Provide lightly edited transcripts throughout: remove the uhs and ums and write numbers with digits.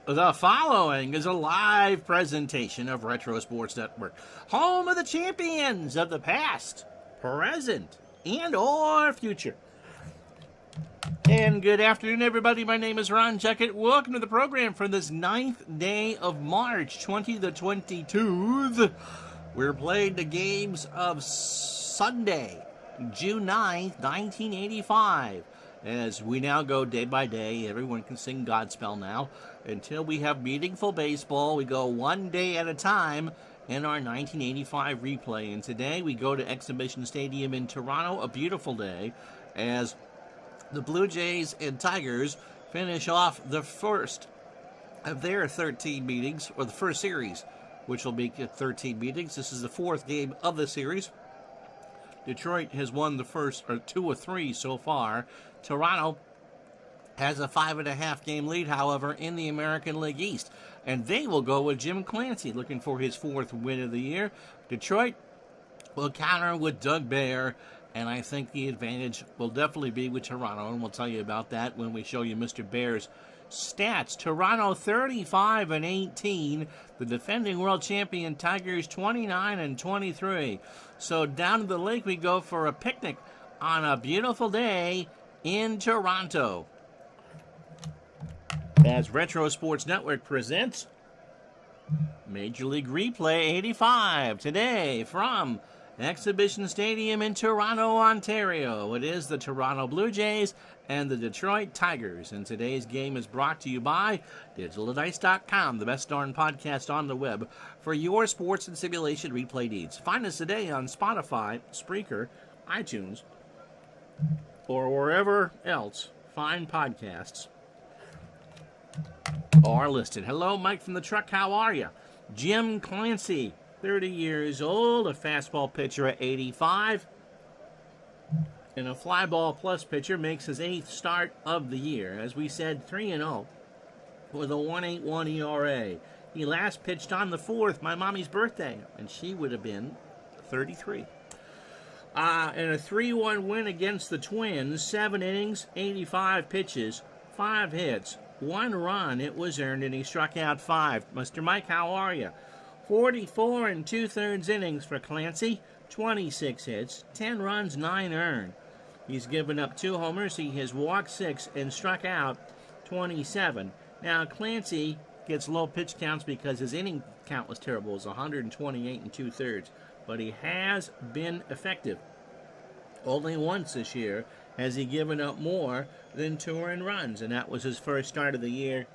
The following is a live presentation of Retro Sports Network, home of the champions of the past, present, and or future. And good afternoon, everybody. My name is Ron Checkett. Welcome to the program for this 9th day of March 2022. We're playing the games of Sunday, June 9th, 1985. As we now go day by day, everyone can sing Godspell now. Until we have meaningful baseball, we go one day at a time in our 1985 replay. And today we go to Exhibition Stadium in Toronto, a beautiful day, as the Blue Jays and Tigers finish off the first of their 13 meetings, or the first series, which will be 13 meetings. This is the fourth game of the series. Detroit has won the first, or 2 of 3 so far. Toronto has a 5.5 game lead, however, in the American League East. And they will go with Jim Clancy, looking for his 4th win of the year. Detroit will counter with Doug Baer, and I think the advantage will definitely be with Toronto, and we'll tell you about that when we show you Mr. Baer's stats. Toronto 35-18. The defending world champion Tigers 29-23. So down to the lake we go for a picnic on a beautiful day in Toronto. As Retro Sports Network presents Major League Replay 85 today from Exhibition Stadium in Toronto, Ontario. It is the Toronto Blue Jays and the Detroit Tigers. And today's game is brought to you by DigitalDice.com, the best darn podcast on the web for your sports and simulation replay needs. Find us today on Spotify, Spreaker, iTunes, or wherever else fine podcasts are listed. Hello, Mike from the truck. How are you? Jim Clancy, 30 years old, a fastball pitcher at 85, and a fly ball plus pitcher, makes his 8th start of the year. As we said, 3-0 with a 1.81 ERA. He last pitched on the 4th, my mommy's birthday, and she would have been 33. And a 3-1 win against the Twins, 7 innings, 85 pitches, 5 hits, 1 run. It was earned, and he struck out 5. Mr. Mike, how are you? 44 2/3 innings for Clancy, 26 hits, 10 runs, 9 earned. He's given up 2 homers. He has walked 6 and struck out 27. Now, Clancy gets low pitch counts because his inning count was terrible. It was 128 2/3. But he has been effective. Only once this year has he given up more than 2 earned runs, and that was his first start of the year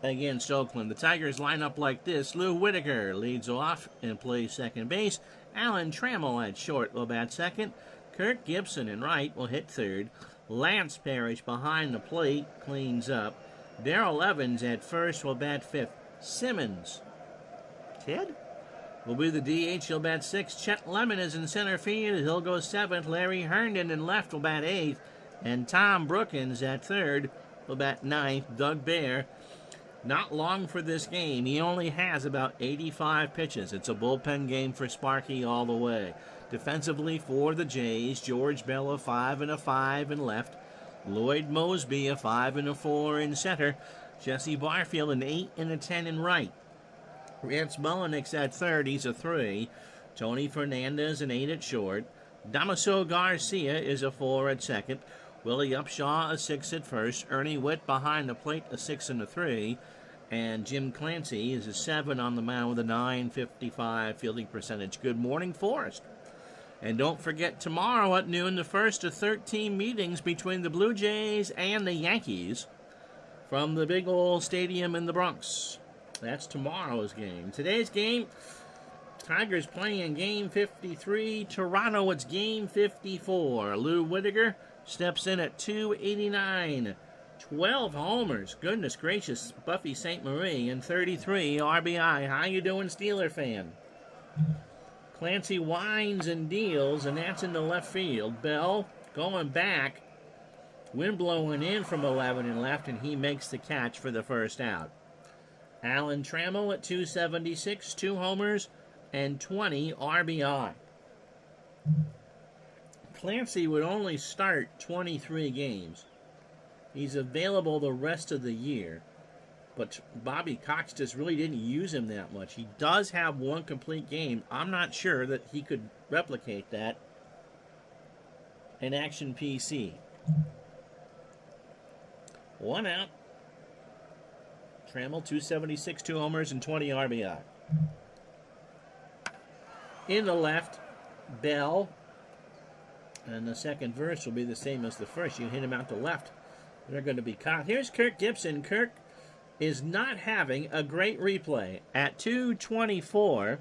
against Oakland. The Tigers line up like this. Lou Whitaker leads off and plays second base. Alan Trammell at short will bat second. Kirk Gibson in right will hit third. Lance Parrish behind the plate cleans up. Darrell Evans at first will bat fifth. Simmons, Ted, will be the DH. He'll bat 6th. Chet Lemon is in center field. He'll go 7th. Larry Herndon in left will bat 8th. And Tom Brookins at 3rd will bat 9th. Doug Baer, not long for this game. He only has about 85 pitches. It's a bullpen game for Sparky all the way. Defensively for the Jays, George Bell a 5-5 in left. Lloyd Mosby a 5-4 in center. Jessie Barfield an 8-10 in right. Rance Mullenix at 3rd, he's a 3. Tony Fernandez an 8 at short. Damaso Garcia is a 4 at second. Willie Upshaw a 6 at first. Ernie Witt behind the plate a 6 and a 3. And Jim Clancy is a 7 on the mound with a .955 fielding percentage. Good morning, Forest. And don't forget, tomorrow at noon, the first of 13 meetings between the Blue Jays and the Yankees from the big old stadium in the Bronx. That's tomorrow's game. Today's game, Tigers playing game 53. Toronto, it's game 54. Lou Whitaker steps in at .289. 12 homers. Goodness gracious, Buffy St. Marie, and 33 RBI. How you doing, Steeler fan? Clancy winds and deals, and that's in the left field. Bell going back. Wind blowing in from 11 and left, and he makes the catch for the first out. Alan Trammell at .276, 2 homers, and 20 RBI. Clancy would only start 23 games He's available the rest of the year. But Bobby Cox just really didn't use him that much. He does have one complete game. I'm not sure that he could replicate that in Action PC. 1 out. Trammell, 276, 2 homers, and 20 RBI. In the left, Bell. And the second verse will be the same as the first. You hit him out to left, they're going to be caught. Here's Kirk Gibson. Kirk is not having a great replay. At 224,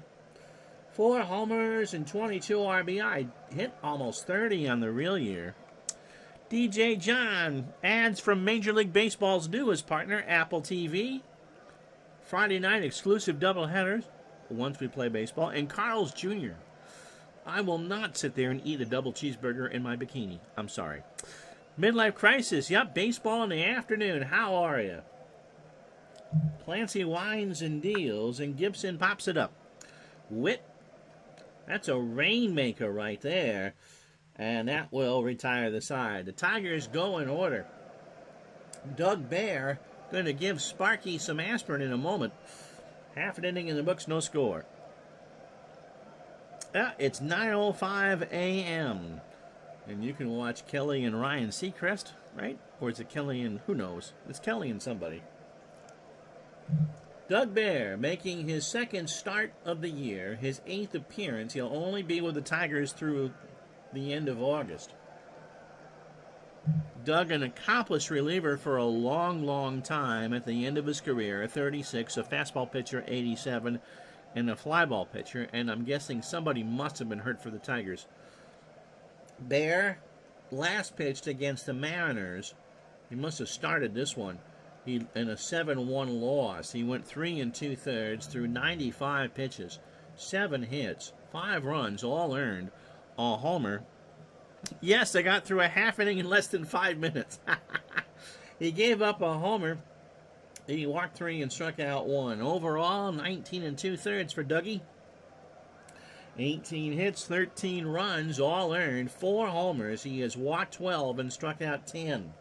4 homers and 22 RBI. Hit almost 30 on the real year. DJ John, ads from Major League Baseball's newest partner, Apple TV. Friday night exclusive doubleheaders, once we play baseball. And Carl's Jr. I will not sit there and eat a double cheeseburger in my bikini. I'm sorry. Midlife crisis. Yep, baseball in the afternoon. How are you? Clancy wines and deals, and Gibson pops it up. Witt. That's a rainmaker right there. And that will retire the side. The Tigers go in order. Doug Bear going to give Sparky some aspirin in a moment. Half an inning in the books, no score. It's 9:05 a.m. And you can watch Kelly and Ryan Seacrest, right? Or is it Kelly and who knows? It's Kelly and somebody. Doug Bear making his second start of the year, his 8th appearance. He'll only be with the Tigers through the end of August. Doug, an accomplished reliever for a long, long time at the end of his career, 36, a fastball pitcher, 87, and a flyball pitcher, and I'm guessing somebody must have been hurt for the Tigers. Bear last pitched against the Mariners. He must have started this one. In a 7-1 loss. He went 3 2/3 through 95 pitches, 7 hits, 5 runs, all earned, a homer. Yes, they got through a half inning in less than 5 minutes. He gave up a homer. He walked 3 and struck out 1. Overall, 19 2/3 for Dougie. 18 hits, 13 runs, all earned, 4 homers. He has walked 12 and struck out 10.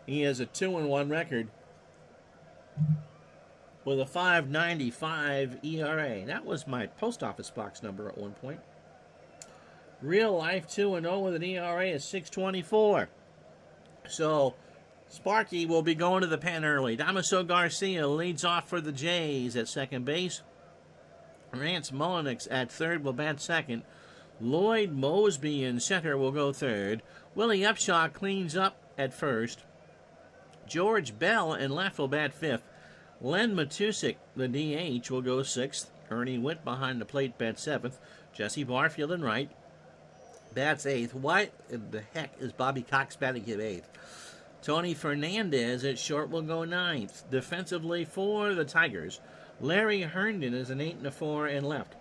He has a 2-1 record with a 5.95 ERA. That was my post office box number at one point. Real life 2-0 with an ERA of 6.24. So Sparky will be going to the pen early. Damaso Garcia leads off for the Jays at second base. Rance Mullenix at third will bat second. Lloyd Mosby in center will go third. Willie Upshaw cleans up at first. George Bell in left will bat fifth. Len Matusik, the DH, will go sixth. Ernie Witt behind the plate bats seventh. Jessie Barfield in right bats eighth. Why in the heck is Bobby Cox batting him eighth? Tony Fernandez at short will go ninth. Defensively for the Tigers, Larry Herndon is an 8 and a 4 in left.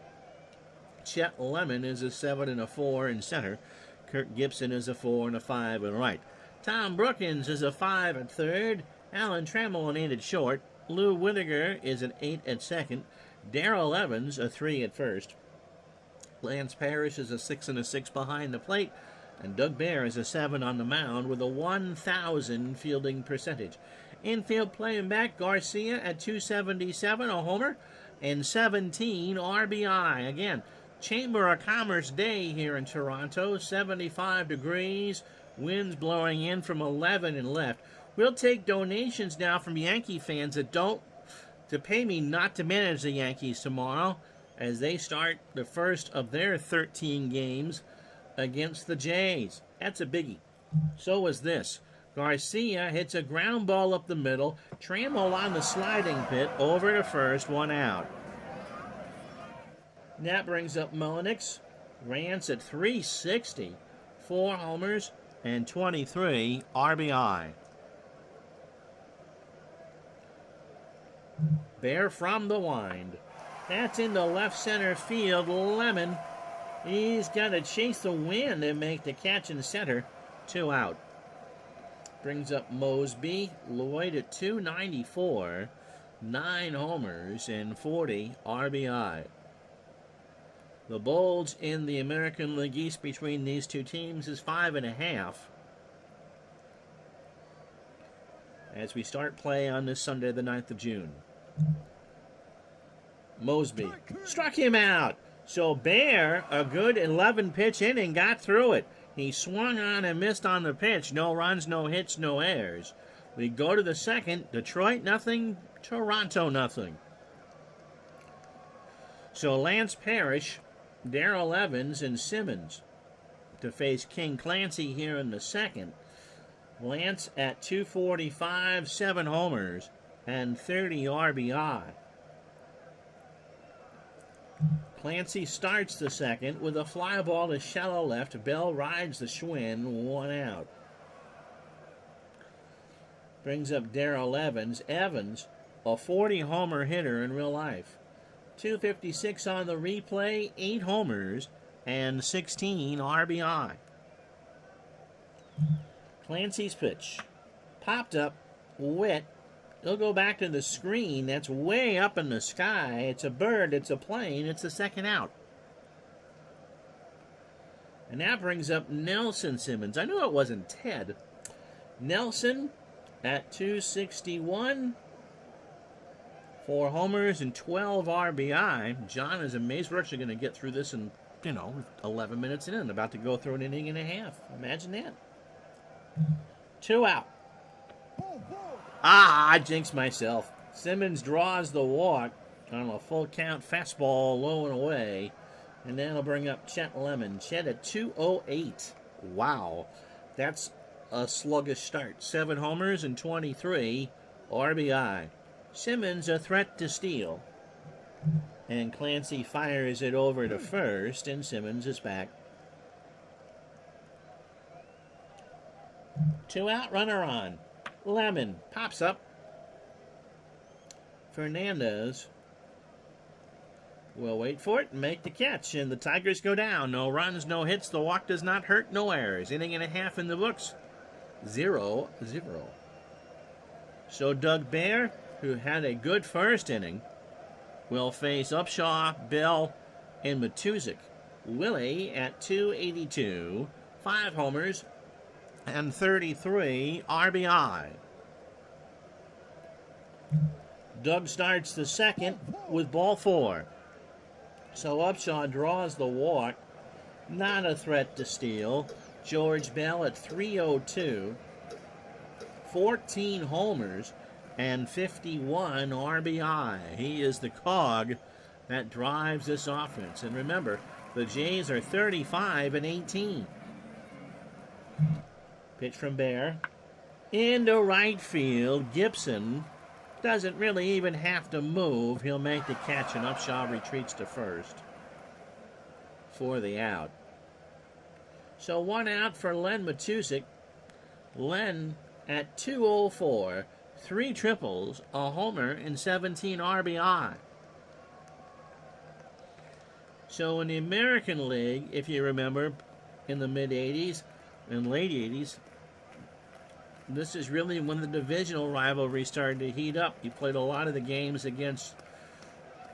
Chet Lemon is a 7 and a 4 in center. Kirk Gibson is a 4 and a 5 in right. Tom Brookins is a 5 at third. Alan Trammell an 8 at short. Lou Whitaker is an 8 at second. Darrell Evans a 3 at first. Lance Parrish is a 6 and a 6 behind the plate. And Doug Bear is a 7 on the mound with a 1,000 fielding percentage. Infield playing back, Garcia at 277, a homer, and 17 RBI. Again, Chamber of Commerce day here in Toronto, 75 degrees, winds blowing in from 11 and left. We'll take donations now from Yankee fans that don't, to pay me not to manage the Yankees tomorrow as they start the first of their 13 games against the Jays. That's a biggie. So is this. Garcia hits a ground ball up the middle. Trammell on the sliding pit over to first, 1 out. That brings up Mullenix. Rance at 360, 4 homers, and 23 RBI. Bear from the wind. That's in the left center field. Lemon. He's got to chase the wind and make the catch in center. 2 out. Brings up Mosby. Lloyd at 294. 9 homers and 40 RBI. The bulge in the American League East between these two teams is 5.5. as we start play on this Sunday, the 9th of June. Mosby struck him out. So Bear, a good 11-pitch inning, got through it. He swung on and missed on the pitch. No runs, no hits, no errors. We go to the second. Detroit nothing, Toronto nothing. So Lance Parrish, Darrell Evans, and Simmons to face King Clancy here in the second. Lance at 245, 7 homers, and 30 RBI. Clancy starts the second with a fly ball to shallow left. Bell rides the Schwinn, 1 out. Brings up Darrell Evans. Evans, a 40-homer hitter in real life. 256 on the replay, 8 homers, and 16 RBI. Clancy's pitch. Popped up, wet. He'll go back to the screen. That's way up in the sky. It's a bird. It's a plane. It's the second out. And that brings up Nelson Simmons. I knew it wasn't Ted. Nelson at 261. 4 homers and 12 RBI. John is amazed we're actually going to get through this in, 11 minutes in. About to go through an inning and a half. Imagine that. 2 out. I jinxed myself. Simmons draws the walk on a full count fastball low and away. And then I'll bring up Chet Lemon. Chet at 208. Wow. That's a sluggish start. 7 homers and 23 RBI. Simmons a threat to steal. And Clancy fires it over to first, and Simmons is back. 2 out, runner on. Lemon pops up. Hernandez will wait for it and make the catch, and the Tigers go down. No runs, no hits. The walk does not hurt, no errors. Inning and a half in the books. 0-0. So Doug Bear, who had a good first inning, will face Upshaw, Bell, and Matuzik. Willie at 282, 5 homers, and 33 RBI. Doug starts the second with ball 4. So Upshaw draws the walk. Not a threat to steal. George Bell at 302, 14 homers, and 51 RBI. He is the cog that drives this offense. And remember, the Jays are 35-18. Pitch from Bear. Into right field. Gibson doesn't really even have to move. He'll make the catch, and Upshaw retreats to first for the out. So 1 out for Len Matuzik. Len at 204. 3 triples, a homer, and 17 RBI. So in the American League, if you remember, in the mid-'80s and late 80s, this is really when the divisional rivalry started to heat up. You played a lot of the games against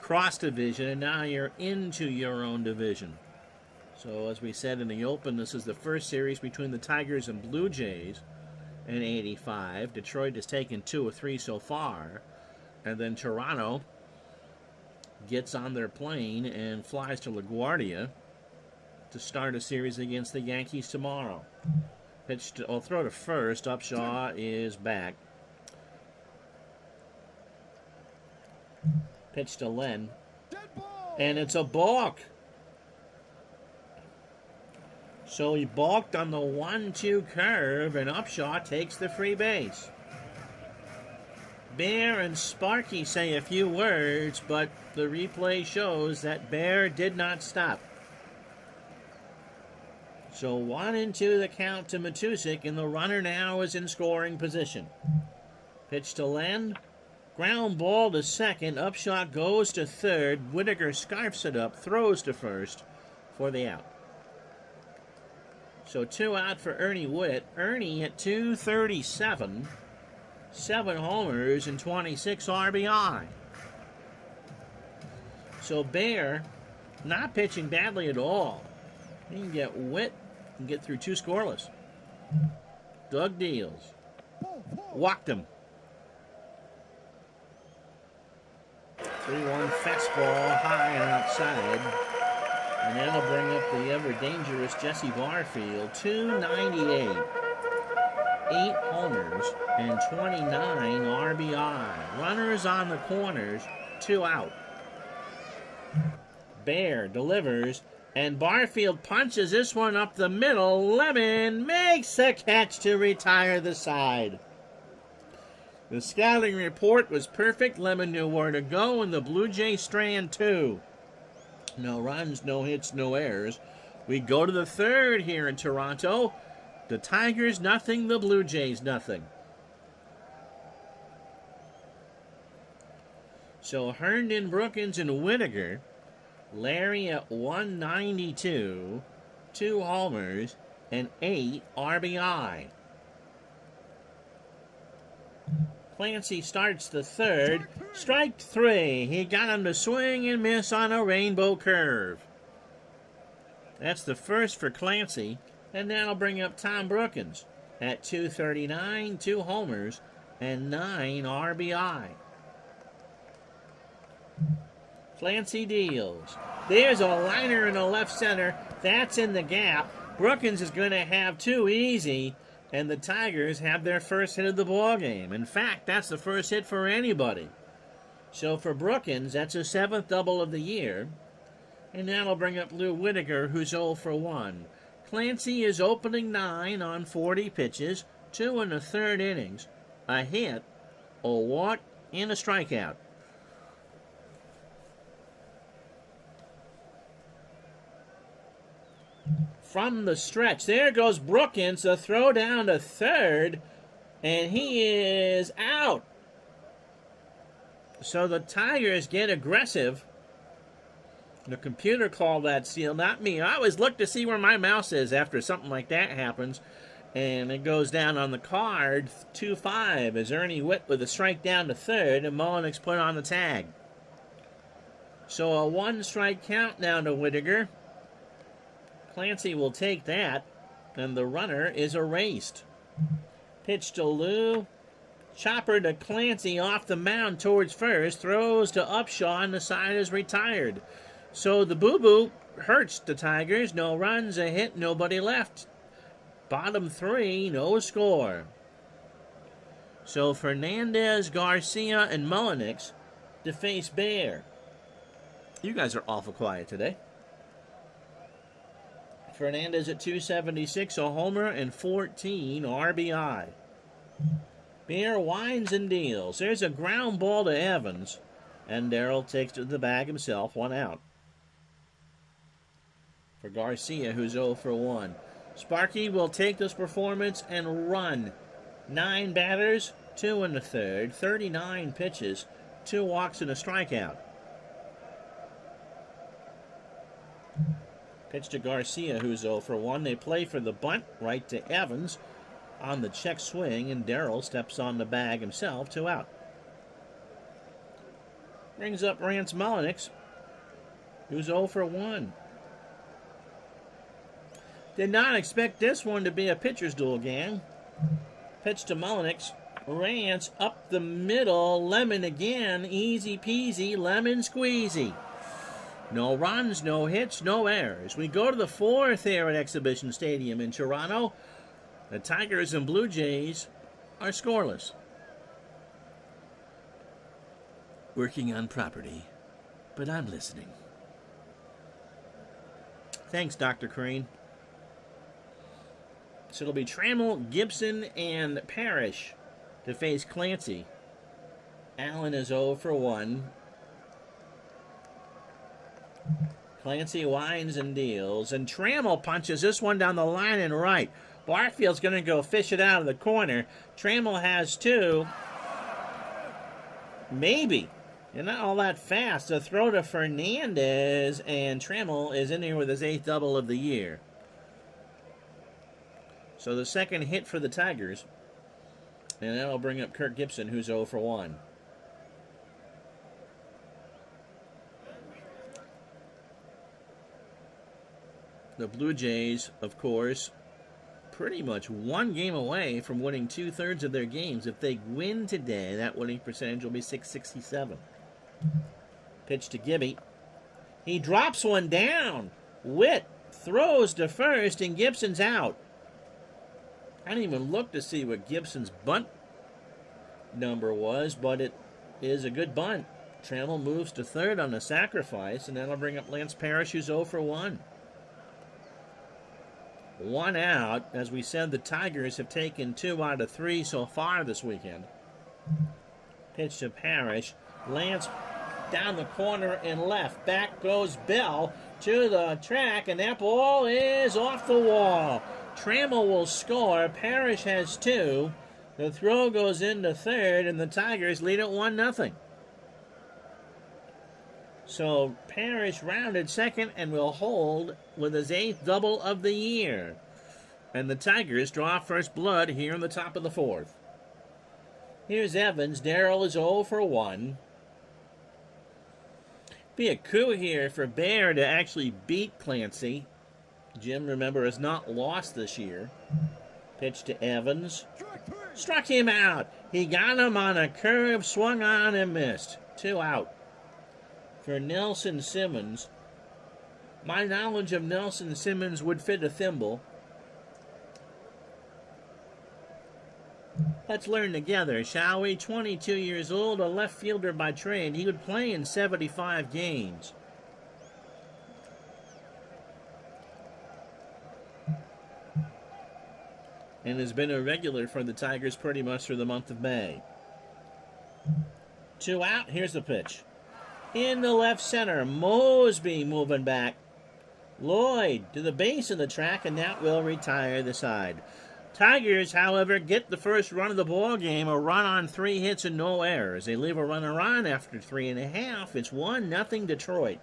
cross-division, and now you're into your own division. So as we said in the open, this is the first series between the Tigers and Blue Jays in 85. Detroit has taken 2 of 3 so far. And then Toronto gets on their plane and flies to LaGuardia to start a series against the Yankees tomorrow. Pitch to, I'll throw to first. Upshaw is back. Pitch to Len. And it's a balk. So he balked on the 1-2 curve, and Upshaw takes the free base. Bear and Sparky say a few words, but the replay shows that Bear did not stop. So 1-2 the count to Matuzik, and the runner now is in scoring position. Pitch to Len. Ground ball to second. Upshaw goes to third. Whitaker scarfs it up, throws to first for the out. So 2 out for Ernie Witt. Ernie at 237. 7 homers and 26 RBI. So Bear not pitching badly at all. He can get Witt and get through 2 scoreless. Doug deals. Walked him. 3-1 fastball high and outside. And that'll bring up the ever-dangerous Jessie Barfield. 298. 8 homers and 29 RBI. Runners on the corners, 2 out. Bear delivers, and Barfield punches this one up the middle. Lemon makes the catch to retire the side. The scouting report was perfect. Lemon knew where to go, and the Blue Jays strand 2. No runs, no hits, no errors. We go to the third here in Toronto. The Tigers nothing, the Blue Jays nothing. So Herndon, Brookins, and Whitaker. Larry at 192, 2 homers, and 8 RBI. Clancy starts the third. Strike 3. He got him to swing and miss on a rainbow curve. That's the first for Clancy. And that'll bring up Tom Brookins at 239, 2 homers, and 9 RBI. Clancy deals. There's a liner in the left center. That's in the gap. Brookins is going to have 2 easy, and the Tigers have their first hit of the ballgame. In fact, that's the first hit for anybody. So for Brookins, that's a 7th double of the year. And that'll bring up Lou Whitaker, who's 0 for 1. Clancy is opening 9 on 40 pitches, 2 in the third innings, a hit, a walk, and a strikeout. From the stretch, there goes Brookins, the throw down to third, and he is out. So the Tigers get aggressive. The computer called that steal, not me. I always look to see where my mouse is after something like that happens. And it goes down on the card, 2-5, as Ernie Witt with a strike down to third, and Mullenix put on the tag. So a 1-strike count now to Whitaker. Clancy will take that, and the runner is erased. Pitch to Lou. Chopper to Clancy off the mound towards first. Throws to Upshaw, and the side is retired. So the boo-boo hurts the Tigers. No runs, a hit, nobody left. Bottom 3, no score. So Hernandez, Garcia, and Mullenix to face Bear. You guys are awful quiet today. Hernandez at 276, a homer, and 14 RBI. Bear winds and deals. There's a ground ball to Evans, and Darrell takes to the bag himself, 1 out. For Garcia, who's 0 for 1. Sparky will take this performance and run. 9 batters, 2 in the third, 39 pitches, 2 walks and a strikeout. Pitch to Garcia, who's 0 for 1. They play for the bunt, right to Evans on the check swing, and Darrell steps on the bag himself, 2 out. Brings up Rance Mullenix, who's 0 for 1. Did not expect this one to be a pitcher's duel, gang. Pitch to Mullenix. Rance up the middle. Lemon again. Easy peasy. Lemon squeezy. No runs, no hits, no errors. We go to the 4th here at Exhibition Stadium in Toronto. The Tigers and Blue Jays are scoreless. Working on property, but I'm listening. Thanks, Dr. Crane. So it'll be Trammell, Gibson, and Parrish to face Clancy. Allen is 0 for 1. Clancy winds and deals, and Trammell punches this one down the line and right. Barfield's going to go fish it out of the corner. Trammell has 2. Maybe. You're not all that fast. A throw to Hernandez, and Trammell is in here with his 8th double of the year. So the second hit for the Tigers, and that'll bring up Kirk Gibson, who's 0 for 1. The Blue Jays, of course, pretty much 1 game away from winning 2/3 of their games. If they win today, that winning percentage will be .667. Pitch to Gibby. He drops one down. Witt throws to first, and Gibson's out. I didn't even look to see what Gibson's bunt number was, but it is a good bunt. Trammell moves to third on the sacrifice, and that'll bring up Lance Parrish, who's 0 for 1. 1 out. As we said, the Tigers have taken 2 out of 3 so far this weekend. Pitch to Parrish. Lance down the corner and left. Back goes Bell to the track, and that ball is off the wall. Trammell will score. Parrish has 2. The throw goes into third, and the Tigers lead it 1-0. So Parrish rounded second and will hold with his 8th double of the year. And the Tigers draw first blood here in the top of the 4th. Here's Evans. Darrell is 0 for 1. Be a coup here for Bear to actually beat Clancy. Jim, remember, has not lost this year. Pitch to Evans. Struck him out. He got him on a curve, swung on and missed. 2 out. For Nelson Simmons. My knowledge of Nelson Simmons would fit a thimble. Let's learn together, shall we? 22 years old, a left fielder by trade. He would play in 75 games. And has been a regular for the Tigers pretty much through the month of May. 2 out. Here's the pitch. In the left center, Mosby moving back. Lloyd to the base of the track, and that will retire the side. Tigers, however, get the first run of the ball game, a run on 3 hits and no errors. They leave a runner on after 3.5. It's 1-0 Detroit.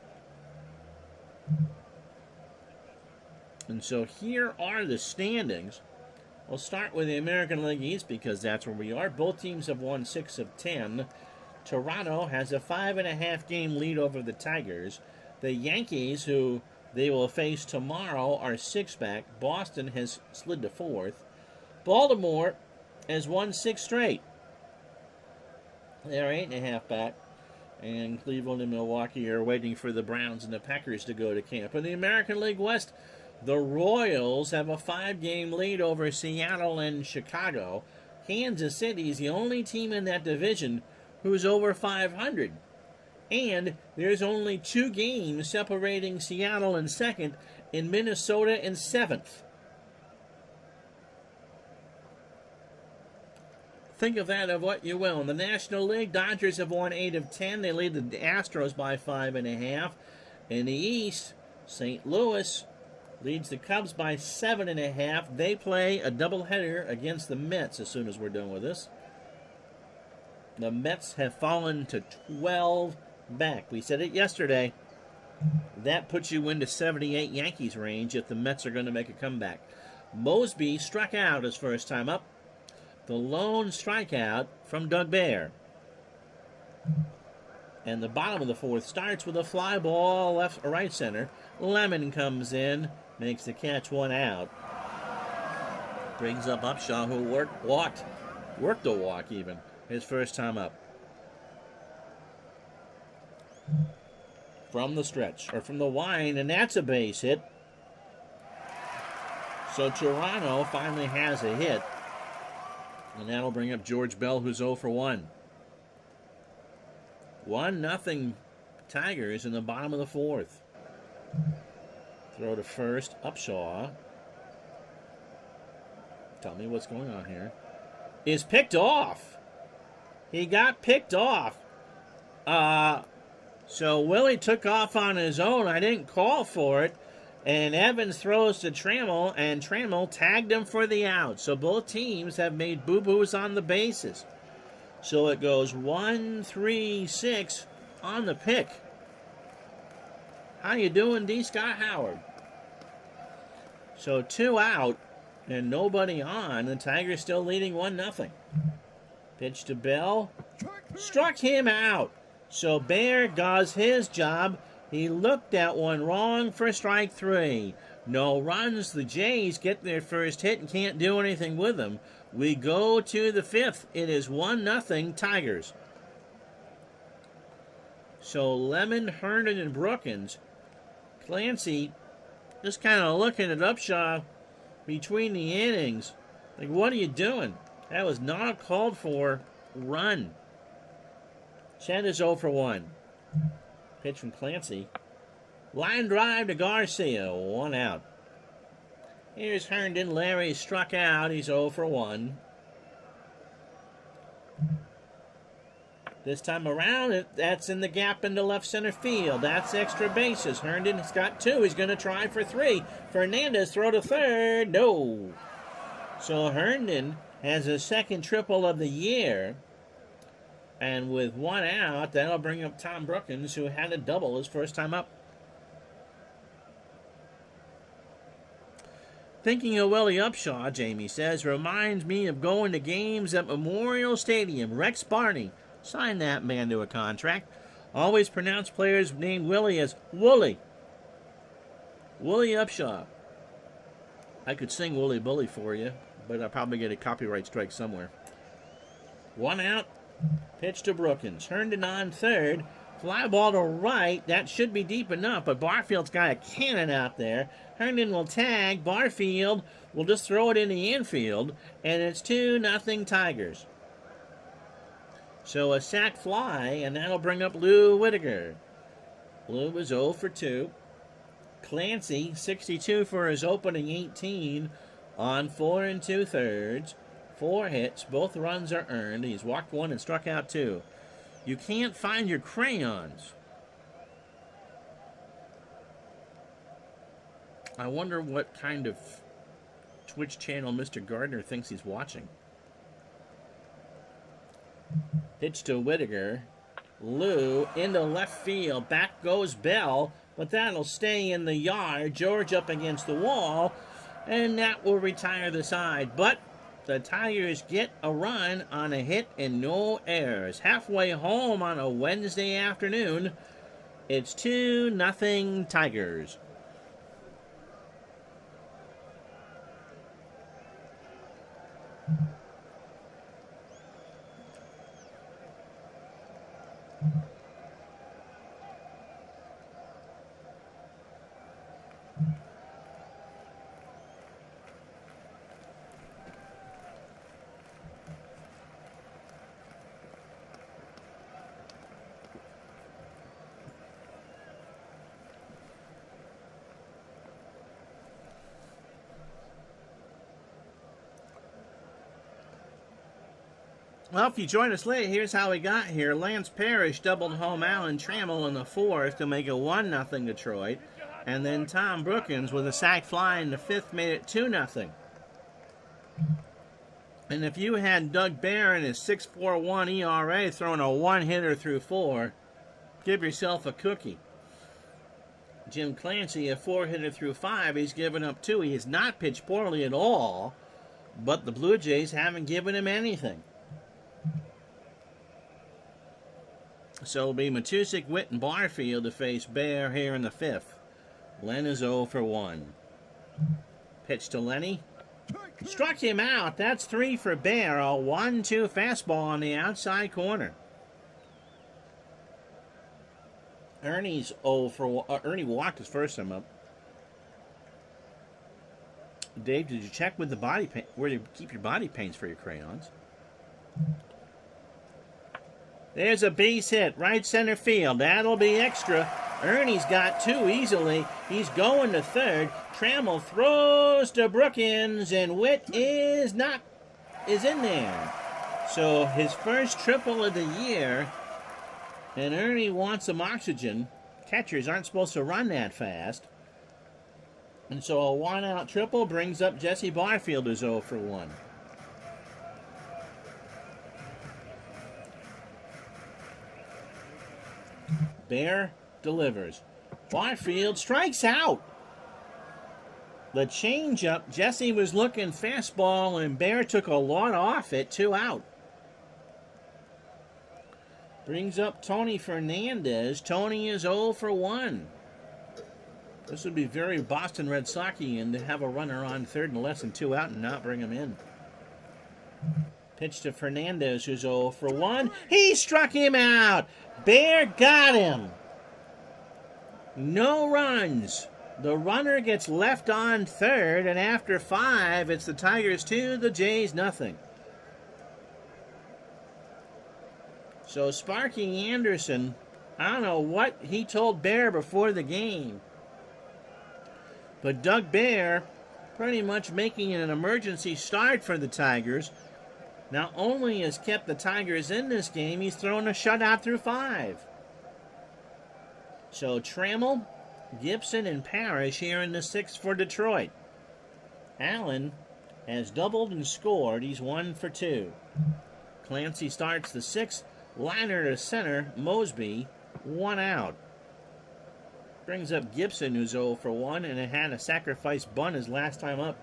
And so here are the standings. We'll start with the American League East because that's where we are. Both teams have won 6 of 10. Toronto has a 5.5 game lead over the Tigers. The Yankees, who they will face tomorrow, are 6 back. Boston has slid to 4th. Baltimore has won 6 straight. They're 8.5 back. And Cleveland and Milwaukee are waiting for the Browns and the Packers to go to camp. In the American League West, the Royals have a 5-game lead over Seattle and Chicago. Kansas City is the only team in that division who's over 500. And there's only 2 games separating Seattle in 2nd and Minnesota in 7th. Think of that of what you will. In the National League, Dodgers have won 8 of 10. They lead the Astros by 5.5. In the East, St. Louis leads the Cubs by 7.5. They play a doubleheader against the Mets as soon as we're done with this. The Mets have fallen to 12 back. We said it yesterday. That puts you into 78 Yankees range if the Mets are going to make a comeback. Mosby struck out his first time up. The lone strikeout from Doug Bear. And the bottom of the 4th starts with a fly ball left or right center. Lemon comes in, makes the catch, 1 out. Brings up Upshaw, who worked a walk even, his first time up. From the stretch, or from the line, and that's a base hit. So Toronto finally has a hit. And that'll bring up George Bell, who's 0 for 1. 1-0 Tigers in the bottom of the 4th. Throw to first, Upshaw. Tell me what's going on here. Is picked off. He got picked off. So Willie took off on his own. I didn't call for it. And Evans throws to Trammell, and Trammell tagged him for the out. So both teams have made boo-boos on the bases. So it goes 1-3-6 on the pick. How you doing, D. Scott Howard? So 2 out and nobody on. The Tigers still leading 1-0. Pitch to Bell. Struck him out. So Bear does his job. He looked at one wrong for strike 3. No runs. The Jays get their first hit and can't do anything with them. We go to the 5th. It is 1-0 Tigers. So Lemon, Herndon, and Brookins. Clancy just kind of looking at Upshaw between the innings. Like, what are you doing? That was not a called for run. Chen is 0 for 1. Pitch from Clancy. Line drive to Garcia. 1 out. Here's Herndon. Larry struck out. He's 0 for 1. This time around, that's in the gap into left center field. That's extra bases. Herndon has got 2. He's going to try for 3. Hernandez throw to third. No. So Herndon has his second triple of the year. And with 1 out, that'll bring up Tom Brookins, who had a double his first time up. Thinking of Willie Upshaw, Jamie says, reminds me of going to games at Memorial Stadium. Rex Barney signed that man to a contract. Always pronounce players named Willie as Wooly. Willie Upshaw. I could sing Wooly Bully for you, but I'll probably get a copyright strike somewhere. 1 out. Pitch to Brookins. Herndon on third. Fly ball to right. That should be deep enough, but Barfield's got a cannon out there. Herndon will tag. Barfield will just throw it in the infield, and it's 2-0 Tigers. So a sac fly, and that'll bring up Lou Whitaker. Lou was 0 for 2. Clancy, 62 for his opening 18 on 4 2/3. 4 hits. Both runs are earned. He's walked 1 and struck out 2. You can't find your crayons. I wonder what kind of Twitch channel Mr. Gardner thinks he's watching. Pitch to Whitaker. Lou into left field. Back goes Bell, but that'll stay in the yard. George up against the wall, and that will retire the side. But the Tigers get a run on a hit and no errors. Halfway home on a Wednesday afternoon, it's 2-0 Tigers. Well, if you join us late, here's how we got here. Lance Parrish doubled home Alan Trammell in the 4th to make it 1-0 Detroit. And then Tom Brookins with a sac fly in the 5th made it 2-0. And if you had Doug Barron, his 6.41 ERA, throwing a 1-hitter through 4, give yourself a cookie. Jim Clancy, a 4-hitter through 5, he's given up 2. He has not pitched poorly at all, but the Blue Jays haven't given him anything. So it'll be Matusik, Witt, and Barfield to face Bear here in the 5th. Len is 0 for 1. Pitch to Lenny. Struck him out. That's 3 for Bear. A 1-2 fastball on the outside corner. Ernie's 0 for 1. Ernie walked his first time up. Dave, did you check with the body paint? Where do you keep your body paints for your crayons? There's a base hit, right center field. That'll be extra. Ernie's got 2 easily. He's going to third. Trammell throws to Brookins, and Witt is in there. So his first triple of the year, and Ernie wants some oxygen. Catchers aren't supposed to run that fast. And so a 1-out triple brings up Jessie Barfield as 0 for 1. Bear delivers. Barfield strikes out. The changeup, Jessie was looking fastball, and Bear took a lot off it. 2 out. Brings up Tony Fernandez. Tony is 0 for 1. This would be very Boston Red Soxian to have a runner on third and less than 2 out and not bring him in. Pitch to Hernandez, who's 0 for 1. He struck him out. Bear got him. No runs. The runner gets left on third, and after 5, it's the Tigers 2, the Jays nothing. So Sparky Anderson, I don't know what he told Bear before the game, but Doug Bear pretty much making an emergency start for the Tigers. Not only has kept the Tigers in this game, he's thrown a shutout through 5. So Trammell, Gibson, and Parrish here in the 6th for Detroit. Allen has doubled and scored. He's 1 for 2. Clancy starts the 6th. Liner to center. Mosby, 1 out. Brings up Gibson, who's 0 for 1, and it had a sacrifice bunt his last time up.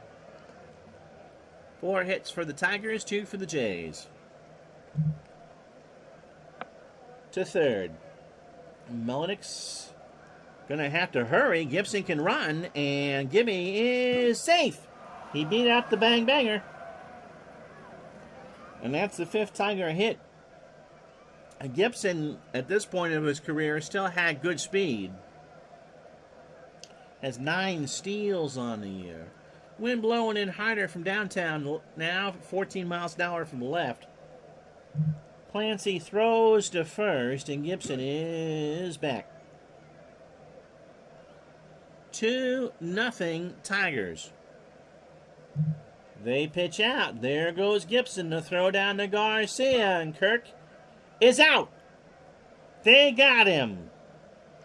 4 hits for the Tigers, 2 for the Jays. To third. Melenic's gonna have to hurry. Gibson can run, and Gibby is safe. He beat out the bang banger. And that's the 5th Tiger hit. Gibson, at this point of his career, still had good speed. Has 9 steals on the year. Wind blowing in harder from downtown now, 14 miles an hour from the left. Clancy throws to first, and Gibson is back. 2-0 Tigers. They pitch out. There goes Gibson to throw down to Garcia, and Kirk is out. They got him.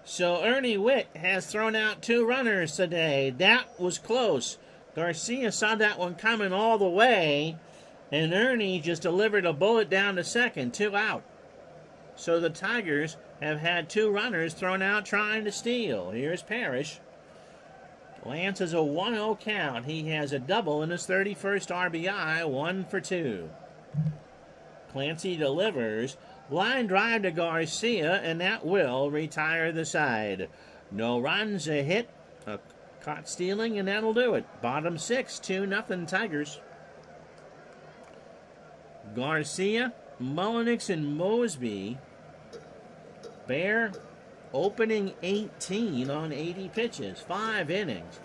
So Ernie Witt has thrown out 2 runners today. That was close. Garcia saw that one coming all the way, and Ernie just delivered a bullet down to second. 2 out. So the Tigers have had 2 runners thrown out trying to steal. Here's Parrish. Lance is a 1-0 count. He has a double in his 31st RBI, 1 for 2. Clancy delivers. Line drive to Garcia, and that will retire the side. No runs, a hit, a caught stealing, and that'll do it. Bottom 6, 2-0 Tigers. Garcia, Mullenix, and Mosby. Bear opening 18 on 80 pitches, 5 innings,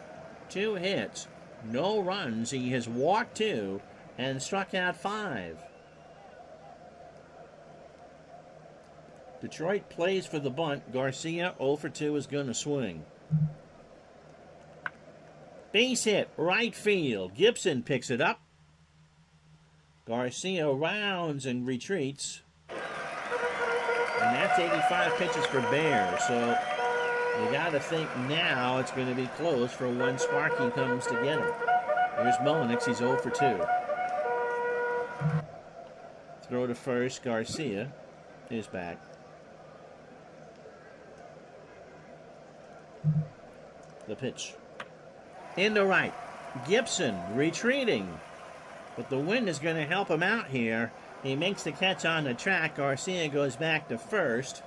2 hits, no runs. He has walked 2 and struck out 5. Detroit plays for the bunt. Garcia, 0 for 2, is going to swing. Base hit, right field. Gibson picks it up. Garcia rounds and retreats. And that's 85 pitches for Bear. So you got to think now it's going to be close for when Sparky comes to get him. Here's Mullenix. He's 0 for 2. Throw to first. Garcia is back. The pitch. Into right. Gibson retreating. But the wind is going to help him out here. He makes the catch on the track. Garcia goes back to first.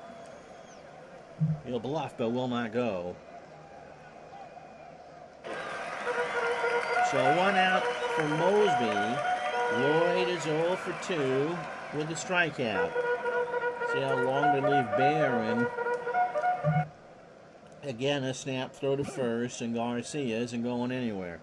He'll bluff, but will not go. So 1 out for Mosby. Lloyd is 0 for 2 with a strikeout. See how long they leave Bear in. Again, a snap throw to first, and Garcia isn't going anywhere.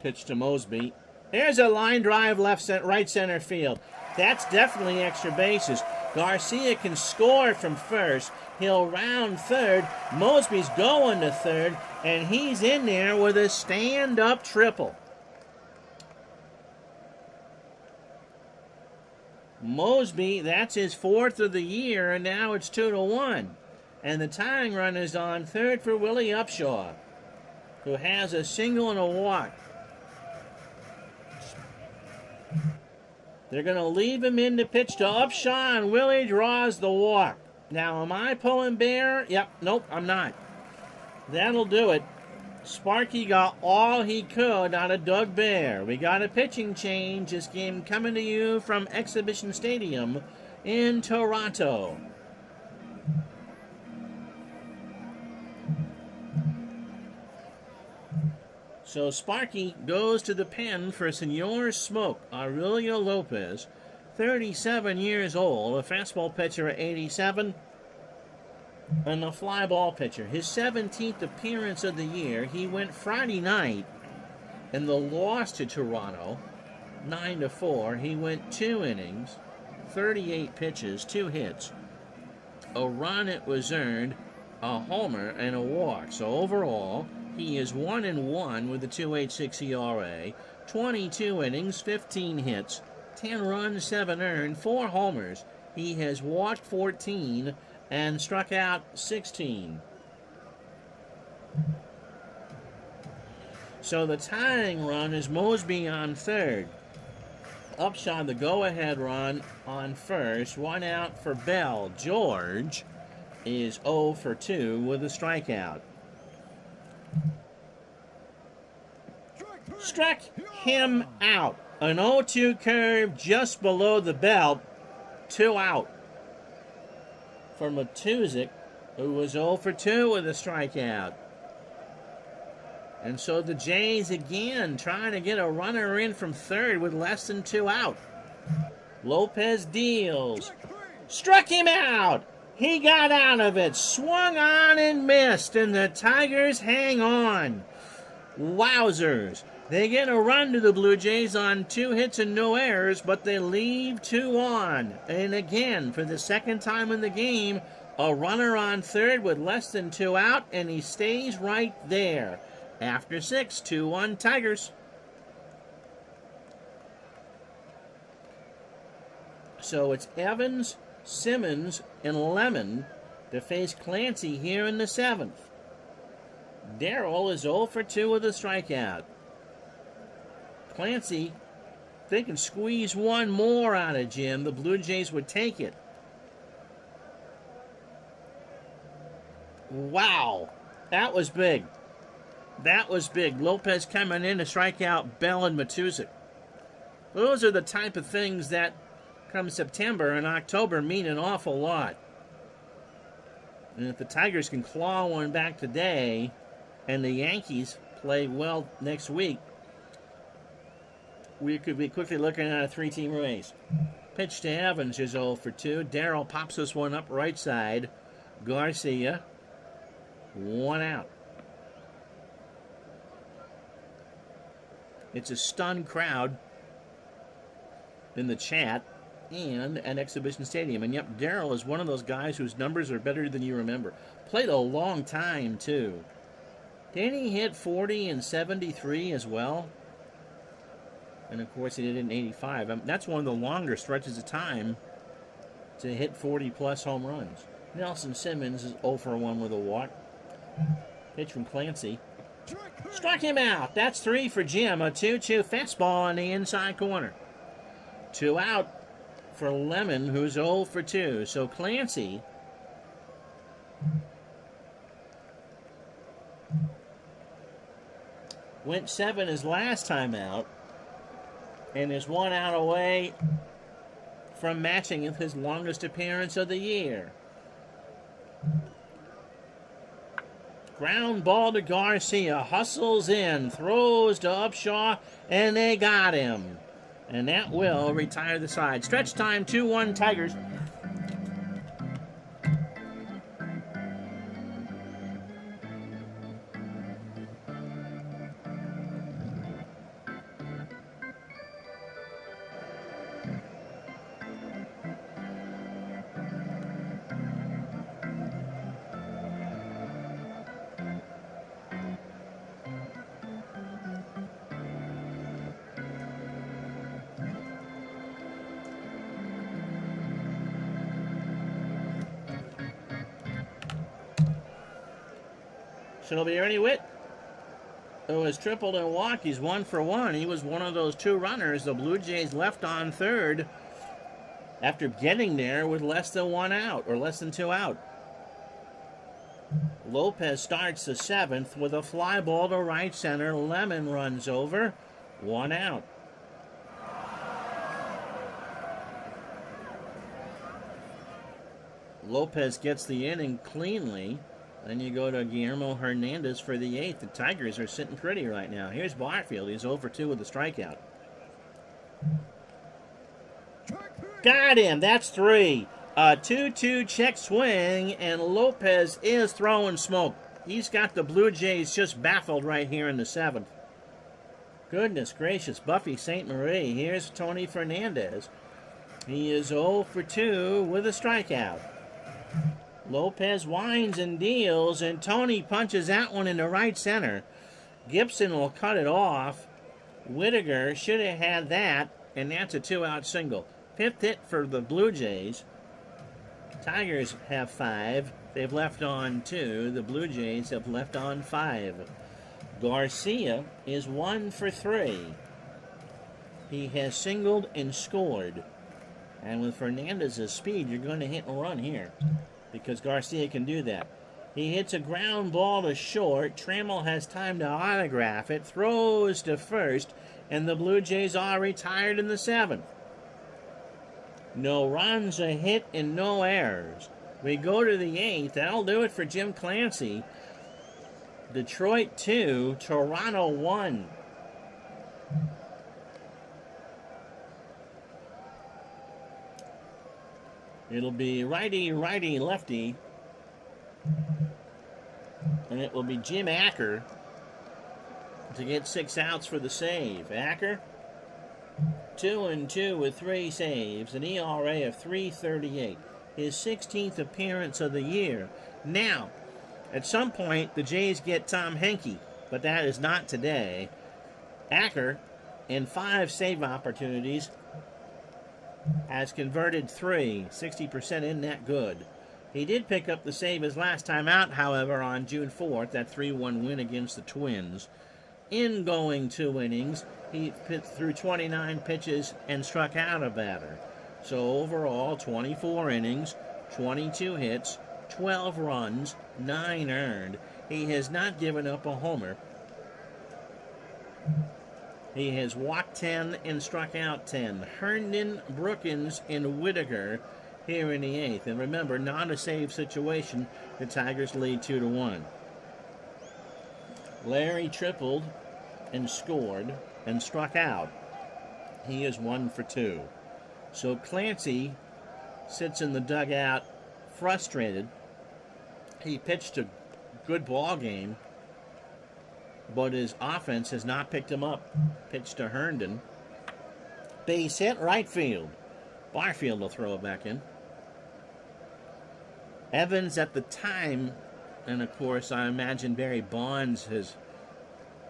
Pitch to Mosby. There's a line drive right center field. That's definitely extra bases. Garcia can score from first. He'll round third. Mosby's going to third, and he's in there with a stand-up triple. Mosby, that's his 4th of the year, and now it's 2-1. And the tying run is on third for Willie Upshaw, who has a single and a walk. They're going to leave him in to pitch to Upshaw, and Willie draws the walk. Now, am I pulling Bear? Yep, nope, I'm not. That'll do it. Sparky got all he could out of Doug Bear. We got a pitching change. This game coming to you from Exhibition Stadium in Toronto. So Sparky goes to the pen for Senor Smoke. Aurelio Lopez, 37 years old, a fastball pitcher at 87, and a fly ball pitcher. His 17th appearance of the year. He went Friday night in the loss to Toronto, 9-4. He went 2 innings, 38 pitches, 2 hits, a run it was earned, a homer, and a walk. So overall, he is 1-1 with a 2.86 ERA, 22 innings, 15 hits, 10 runs, 7 earned, 4 homers. He has walked 14 and struck out 16. So the tying run is Mosby on third. Upshot the go-ahead run on first. 1 out for Bell. George is 0 for 2 with a strikeout. Struck him out. An 0-2 curve just below the belt. 2 out for Matuzik, who was 0 for 2 with a strikeout. And so the Jays again trying to get a runner in from third with less than 2 out. Lopez deals. Struck him out. He got out of it. Swung on and missed. And the Tigers hang on. Wowzers. They get a run to the Blue Jays on 2 hits and no errors, but they leave 2 on. And again, for the second time in the game, a runner on third with less than 2 out, and he stays right there. After 6, 2-1 Tigers. So it's Evans, Simmons, and Lemon to face Clancy here in the 7th. Darrell is 0 for 2 with a strikeout. Clancy, if they can squeeze one more out of Jim, the Blue Jays would take it. Wow, that was big. That was big. Lopez coming in to strike out Bell and Matuzik. Those are the type of things that come September and October mean an awful lot. And if the Tigers can claw one back today and the Yankees play well next week, we could be quickly looking at a 3-team race. Pitch to Evans is 0 for 2. Darrell pops this one up right side. Garcia, 1 out. It's a stunned crowd in the chat and at Exhibition Stadium. And yep, Darrell is one of those guys whose numbers are better than you remember. Played a long time, too. Didn't he hit 40 and 73 as well? And, of course, he did it in 85. That's one of the longer stretches of time to hit 40-plus home runs. Nelson Simmons is 0 for 1 with a walk. Pitch from Clancy. Struck him out. That's 3 for Jim. A 2-2 fastball on the inside corner. 2 out for Lemon, who's 0 for 2. So Clancy went 7 his last time out and is 1 out away from matching his longest appearance of the year. Ground ball to Garcia, hustles in, throws to Upshaw, and they got him. And that will retire the side. Stretch time, 2-1 Tigers. Shelby Ernie Witt, who has tripled and walked. He's 1 for 1. He was one of those 2 runners the Blue Jays left on third after getting there with less than 1 out, or less than 2 out. Lopez starts the 7th with a fly ball to right center. Lemon runs over. 1 out. Lopez gets the inning cleanly. Then you go to Guillermo Hernandez for the 8th. The Tigers are sitting pretty right now. Here's Barfield. He's 0 for 2 with a strikeout. Got him. That's 3. A 2-2 check swing, and Lopez is throwing smoke. He's got the Blue Jays just baffled right here in the 7th. Goodness gracious. Buffy St. Marie. Here's Tony Fernandez. He is 0 for 2 with a strikeout. Lopez winds and deals, and Tony punches that one into right center. Gibson will cut it off. Whitaker should have had that, and that's a 2-out single. 5th hit for the Blue Jays. Tigers have 5. They've left on 2. The Blue Jays have left on 5. Garcia is 1 for 3. He has singled and scored. And with Fernandez's speed, you're going to hit and run here, because Garcia can do that. He hits a ground ball to short. Trammell has time to autograph it, throws to first, and the Blue Jays are retired in the 7th. No runs, a hit, and no errors. We go to the 8th. That'll do it for Jim Clancy. Detroit 2, Toronto 1. It'll be righty, righty, lefty. And it will be Jim Acker to get 6 outs for the save. Acker, 2-2 with 3 saves, an ERA of 3.38. His 16th appearance of the year. Now, at some point, the Jays get Tom Henke, but that is not today. Acker, in 5 save opportunities, has converted 3, 60% in that good. He did pick up the save his last time out, however, on June 4th, that 3-1 win against the Twins. In going 2 innings, he threw 29 pitches and struck out a batter. So overall, 24 innings, 22 hits, 12 runs, 9 earned. He has not given up a homer. He has walked 10 and struck out 10. Herndon, Brookins, and Whitaker here in the 8th. And remember, not a save situation. The Tigers lead 2-1. Larry tripled and scored and struck out. He is 1 for 2. So Clancy sits in the dugout frustrated. He pitched a good ball game, but his offense has not picked him up. Pitch to Herndon. Base hit, right field. Barfield will throw it back in. Evans at the time, and of course I imagine Barry Bonds has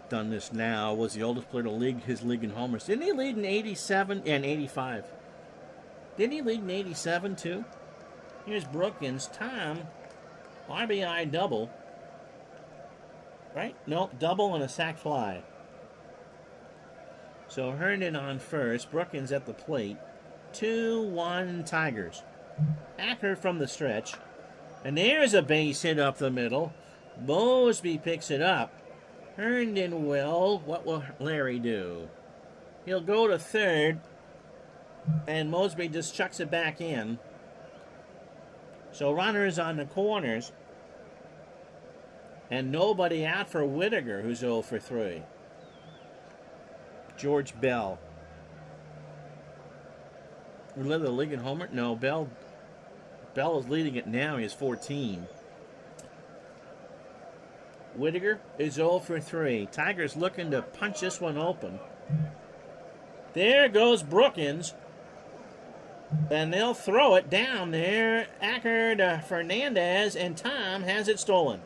done this now, was the oldest player to lead his league in homers. Didn't he lead in 87 and 85? Didn't he lead in 87 too? Here's Brookins. Tom, RBI double. Right? Nope, double and a sac fly. So Herndon on first, Brookins at the plate. 2-1 Tigers. Acker from the stretch. And there's a base hit up the middle. Mosby picks it up. Herndon will. What will Larry do? He'll go to third. And Mosby just chucks it back in. So runners on the corners. And nobody out for Whitaker, who's 0 for 3. George Bell. We led the league in homer? No, Bell is leading it now. He has 14. Whitaker is 0 for 3. Tigers looking to punch this one open. There goes Brookins. And they'll throw it down there. Acker to Fernandez, and Tom has it stolen.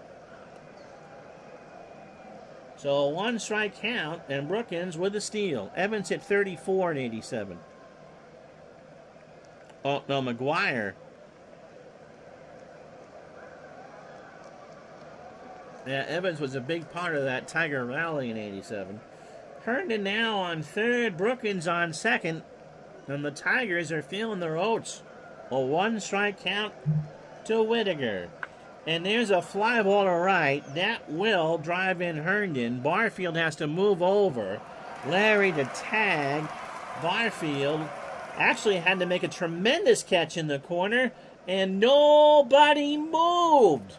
So 1 strike count, and Brookins with the steal. Evans hit 34 in 87. Oh, no, McGuire. Yeah, Evans was a big part of that Tiger rally in 87. Herndon now on third, Brookins on second, and the Tigers are feeling their oats. A 1 strike count to Whitaker. And there's a fly ball to right. That will drive in Herndon. Barfield has to move over. Larry to tag. Barfield actually had to make a tremendous catch in the corner, and nobody moved.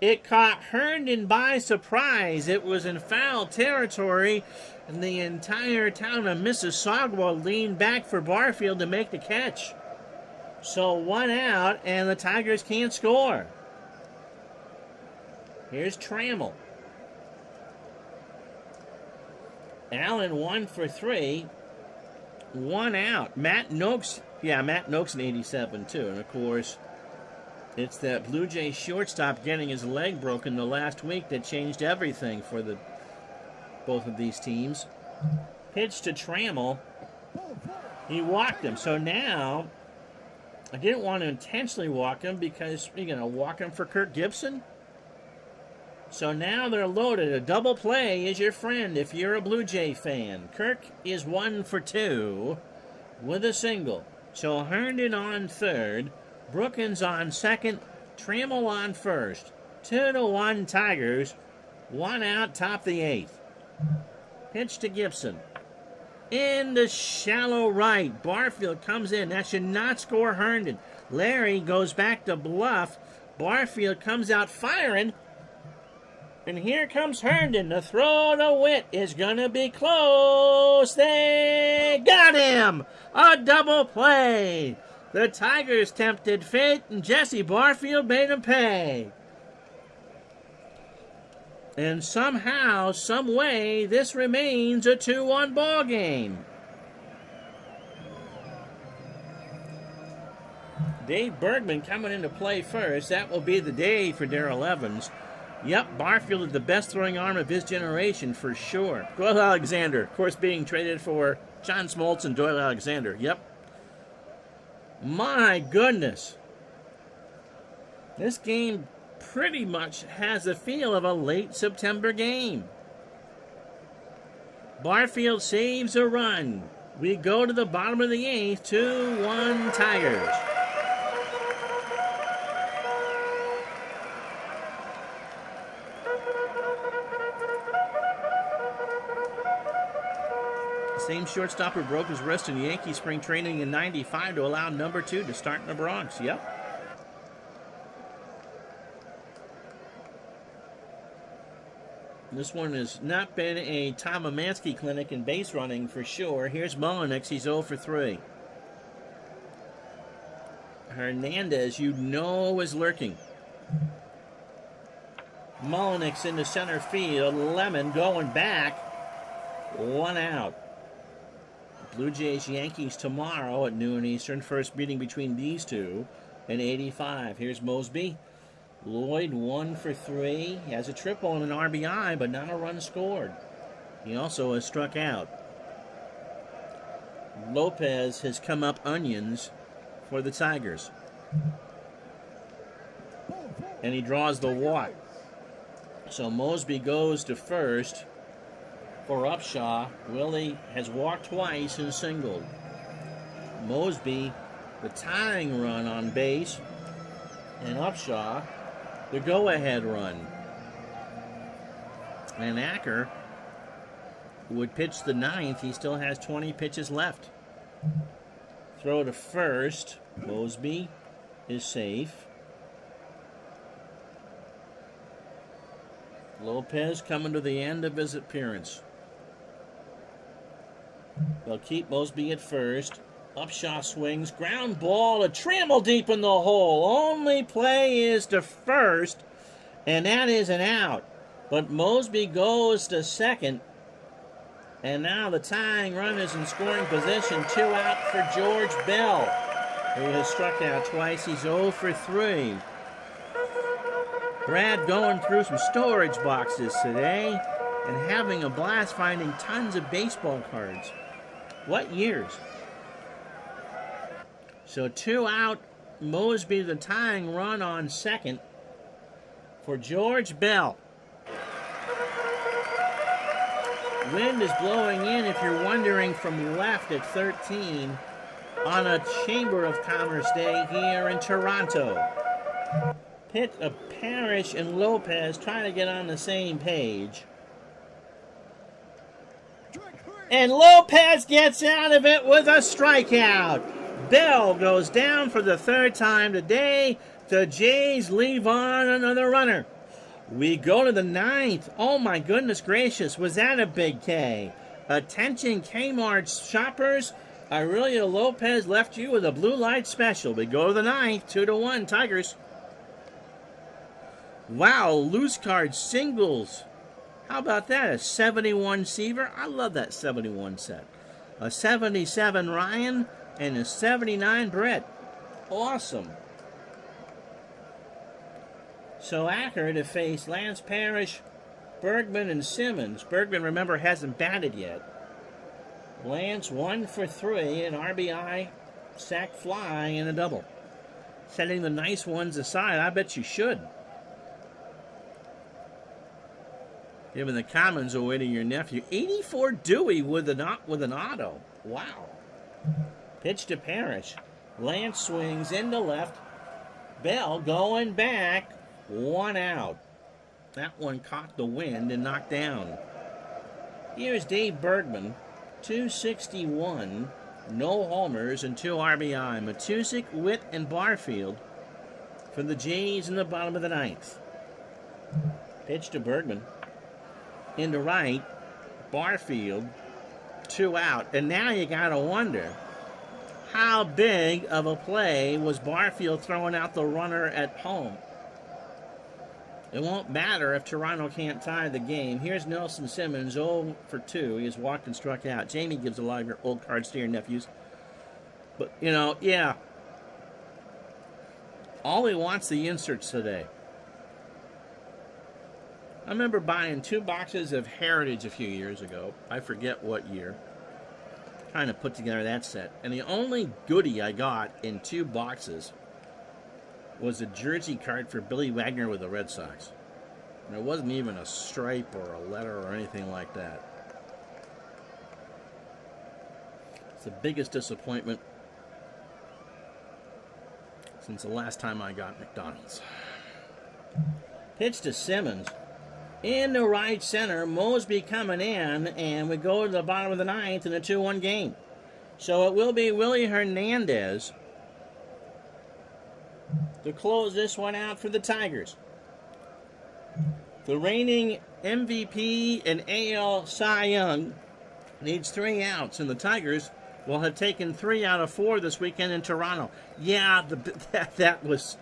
It caught Herndon by surprise. It was in foul territory, and the entire town of Mississauga leaned back for Barfield to make the catch. So 1 out, and the Tigers can't score. Here's Trammell. Allen 1 for 3. 1 out. Matt Noakes in 87 too. And of course, it's that Blue Jays shortstop getting his leg broken the last week that changed everything for both of these teams. Pitch to Trammell. He walked him. So now, I didn't want to intentionally walk him because you're going to walk him for Kirk Gibson. So now they're loaded. A double play is your friend if you're a Blue Jay fan. Kirk is 1 for 2 with a single. So Herndon on third. Brookins on second. Trammell on first. 2-1 Tigers. 1 out, top the 8th. Pitch to Gibson. In the shallow right. Barfield comes in. That should not score Herndon. Larry goes back to bluff. Barfield comes out firing. And here comes Herndon. The throw to Witt is going to be close. They got him. A double play. The Tigers tempted fate, and Jessie Barfield made him pay. And somehow, some way, this remains a 2-1 ball game. Dave Bergman coming into play first. That will be the day for Darrell Evans. Yep, Barfield is the best throwing arm of his generation for sure. Doyle Alexander, of course, being traded for John Smoltz and Doyle Alexander. Yep. My goodness. This game pretty much has the feel of a late September game. Barfield saves a run. We go to the bottom of the 8th, 2-1 Tigers. Same shortstop who broke his wrist in Yankee spring training in '95 to allow number 2 to start in the Bronx. Yep. This one has not been a Tom Amansky clinic in base running for sure. Here's Mullenix. He's 0 for 3. Hernandez, you know, is lurking. Mullenix into center field. Lemon going back. 1 out. Blue Jays Yankees tomorrow at noon Eastern. First meeting between these two in 85. Here's Mosby. Lloyd 1 for 3. He has a triple and an RBI, but not a run scored. He also has struck out. Lopez has come up onions for the Tigers. And he draws the walk. So Mosby goes to first. For Upshaw, Willie has walked twice and singled. Mosby, the tying run on base, and Upshaw, the go-ahead run. And Acker would pitch the 9th. He still has 20 pitches left. Throw to first. Mosby is safe. Lopez coming to the end of his appearance. They'll keep Mosby at first. Upshaw swings. Ground ball. A Trammell deep in the hole. Only play is to first, and that is an out. But Mosby goes to second. And now the tying run is in scoring position. 2 out for George Bell, who has struck out twice. He's 0 for 3. Brad going through some storage boxes today and having a blast finding tons of baseball cards. What years? So 2 out, Mosby the tying run on second for George Bell. Wind is blowing in, if you're wondering, from left at 13 on a Chamber of Commerce day here in Toronto. Pitt of Parrish and Lopez trying to get on the same page. And Lopez gets out of it with a strikeout. Bell goes down for the 3rd time today. The Jays leave on another runner. We go to the ninth. Oh my goodness gracious, was that a big K? Attention Kmart shoppers, Aurelio Lopez left you with a blue light special. We go to the ninth, 2-1 Tigers. Wow, loose card singles. How about that? A 71 Seaver. I love that 71 set. A 77 Ryan and a 79 Brett. Awesome. So Acker to face Lance Parrish, Bergman, and Simmons. Bergman, remember, hasn't batted yet. Lance 1 for 3, an RBI, sac fly, and a double. Setting the nice ones aside, I bet you should. Giving the Commons away to your nephew. 84 Dewey with an auto. Wow. Pitch to Parrish. Lance swings into left. Bell going back. 1 out. That one caught the wind and knocked down. Here's Dave Bergman. 261. No homers and 2 RBI. Matusik, Witt, and Barfield for the Jays in the bottom of the ninth. Pitch to Bergman. Into right, Barfield, 2 out. And now you got to wonder, how big of a play was Barfield throwing out the runner at home? It won't matter if Toronto can't tie the game. Here's Nelson Simmons, 0 for 2. He has walked and struck out. Jamie gives a lot of your old cards to your nephews. But, yeah. All he wants the inserts today. I remember buying 2 boxes of Heritage a few years ago. I forget what year. Trying to put together that set. And the only goodie I got in 2 boxes was a jersey card for Billy Wagner with the Red Sox. And it wasn't even a stripe or a letter or anything like that. It's the biggest disappointment since the last time I got McDonald's. Pitch to Simmons. In the right center, Mosby coming in, and we go to the bottom of the ninth in a 2-1 game. So it will be Willy Hernandez to close this one out for the Tigers. The reigning MVP and AL Cy Young needs 3 outs, and the Tigers will have taken 3 out of 4 this weekend in Toronto. Yeah, that was...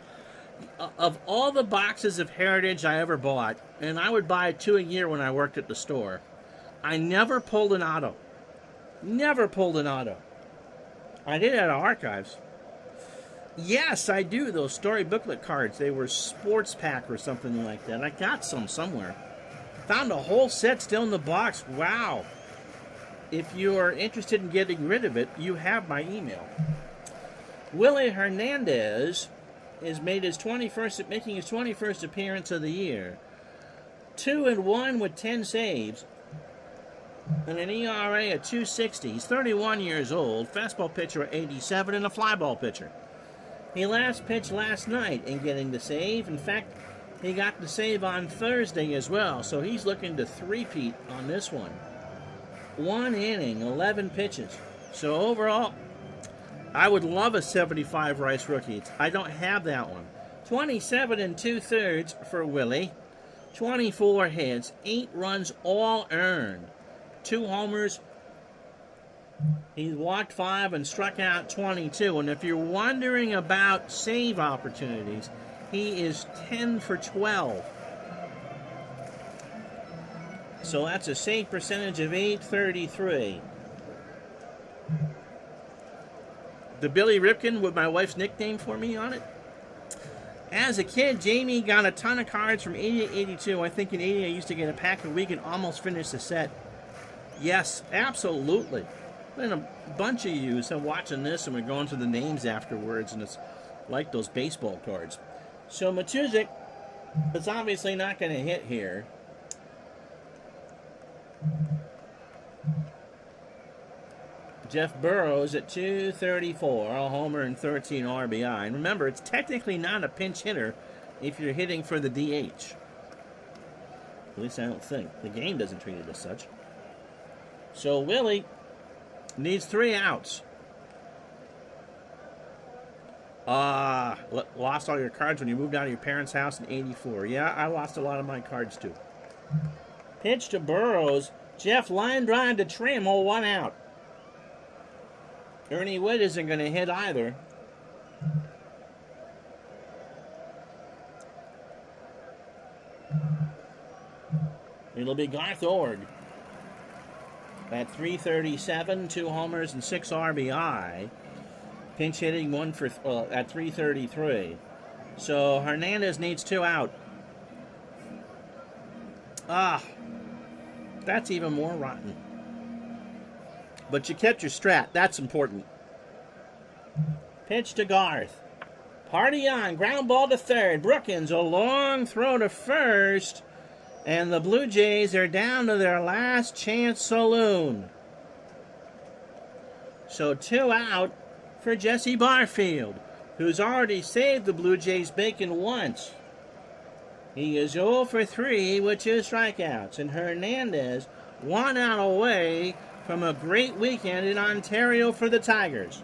Of all the boxes of Heritage I ever bought, and I would buy 2 a year when I worked at the store, I never pulled an auto. Never pulled an auto. I did at Archives. Yes, I do. Those story booklet cards. They were sports pack or something like that. I got some somewhere. Found a whole set still in the box. Wow. If you are interested in getting rid of it, you have my email. Willy Hernandez is making his 21st appearance of the year. 2-1 with 10 saves and an ERA of 2.60. He's 31 years old, fastball pitcher at 87, and a fly ball pitcher. He last pitched last night in getting the save. In fact, he got the save on Thursday as well, so he's looking to three-peat on this one. 1 inning, 11 pitches. So overall, I would love a 75 Rice rookie. I don't have that one. 27 2/3 for Willie. 24 hits, 8 runs all earned. 2 homers. He walked 5 and struck out 22. And if you're wondering about save opportunities, he is 10 for 12. So that's a save percentage of .833. The Billy Ripken with my wife's nickname for me on it. As a kid, Jamie got a ton of cards from 80 to 82. I think in 80 I used to get a pack a week and almost finish the set. Yes, absolutely. And a bunch of you are watching this and we're going through the names afterwards, and it's like those baseball cards. So Matusik is obviously not going to hit here. Jeff Burrows at 234, a homer and 13 RBI. And remember, it's technically not a pinch hitter if you're hitting for the DH. At least I don't think. The game doesn't treat it as such. So Willie needs 3 outs. Lost all your cards when you moved out of your parents' house in '84. Yeah, I lost a lot of my cards too. Pitch to Burrows. Jeff line drive to Trammell, 1 out. Ernie Wood isn't going to hit either. It'll be Garth Ord at .337, 2 homers and 6 RBI. Pinch hitting one for at .333. So Hernandez needs 2 out. That's even more rotten. But you kept your strat. That's important. Pitch to Garth. Party on. Ground ball to third. Brookins, a long throw to first. And the Blue Jays are down to their last chance saloon. So 2 out for Jessie Barfield, who's already saved the Blue Jays bacon once. He is 0 for 3 with 2 strikeouts. And Hernandez 1 out away from a great weekend in Ontario for the Tigers.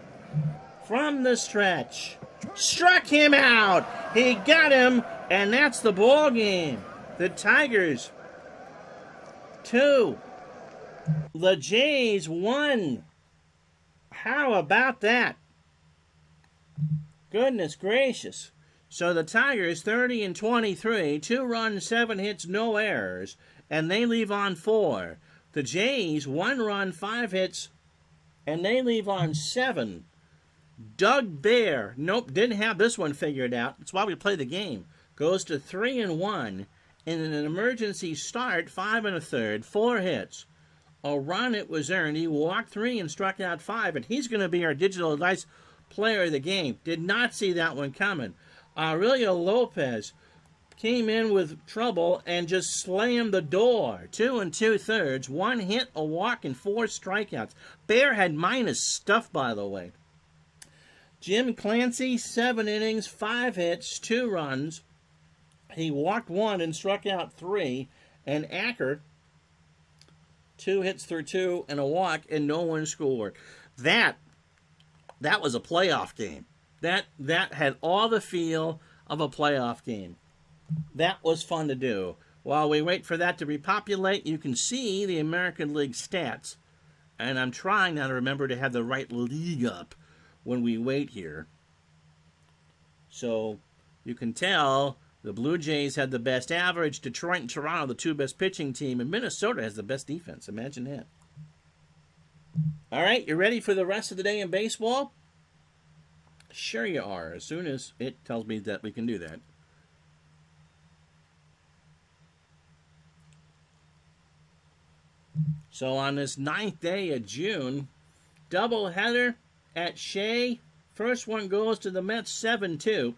From the stretch. Struck him out. He got him, and that's the ball game. The Tigers 2. The Jays 1. How about that? Goodness gracious. So the Tigers 30-23, 2 runs, 7 hits, no errors, and they leave on 4. The Jays 1 run, 5 hits, and they leave on 7. Doug Bear, nope, didn't have this one figured out. That's why we play the game. Goes to 3-1. In an emergency start, 5 1/3, 4 hits. A run it was earned. He walked 3 and struck out 5, and he's going to be our digital advice player of the game. Did not see that one coming. Aurelio Lopez came in with trouble and just slammed the door. 2 2/3, 1 hit, a walk, and 4 strikeouts. Bear had minus stuff, by the way. Jim Clancy, 7 innings, 5 hits, 2 runs. He walked 1 and struck out 3. And Acker, 2 hits through 2 and a walk, and no one scored. That was a playoff game. That had all the feel of a playoff game. That was fun to do. While we wait for that to repopulate, you can see the American League stats. And I'm trying now to remember to have the right league up when we wait here. So you can tell the Blue Jays had the best average. Detroit and Toronto, the 2 best pitching team. And Minnesota has the best defense. Imagine that. All right, you ready for the rest of the day in baseball? Sure you are, as soon as it tells me that we can do that. So on this 9th day of June, doubleheader at Shea. First one goes to the Mets, 7-2.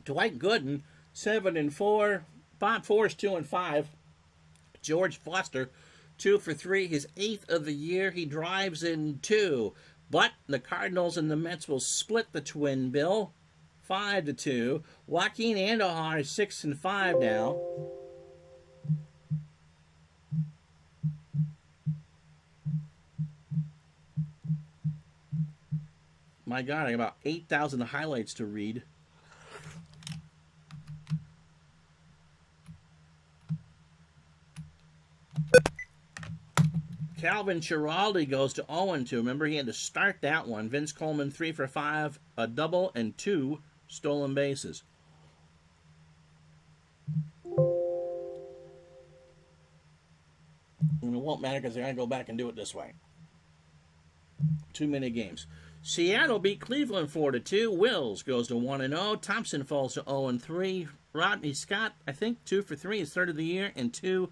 Dwight Gooden, 7-4. Bob Forrest, 2-5. George Foster, 2 for 3. His 8th of the year. He drives in 2. But the Cardinals and the Mets will split the twin bill, 5-2. Joaquin Andujar is 6-5 now. My God, I got about 8,000 highlights to read. Calvin Chiraldi goes to 0-2. Remember, he had to start that one. Vince Coleman, 3 for 5, a double, and 2 stolen bases. And it won't matter because they're going to go back and do it this way. 2 many games. Seattle beat Cleveland 4-2. Wills goes to 1-0. Thompson falls to 0-3. Rodney Scott, I think, 2 for 3, his 3rd of the year, and 2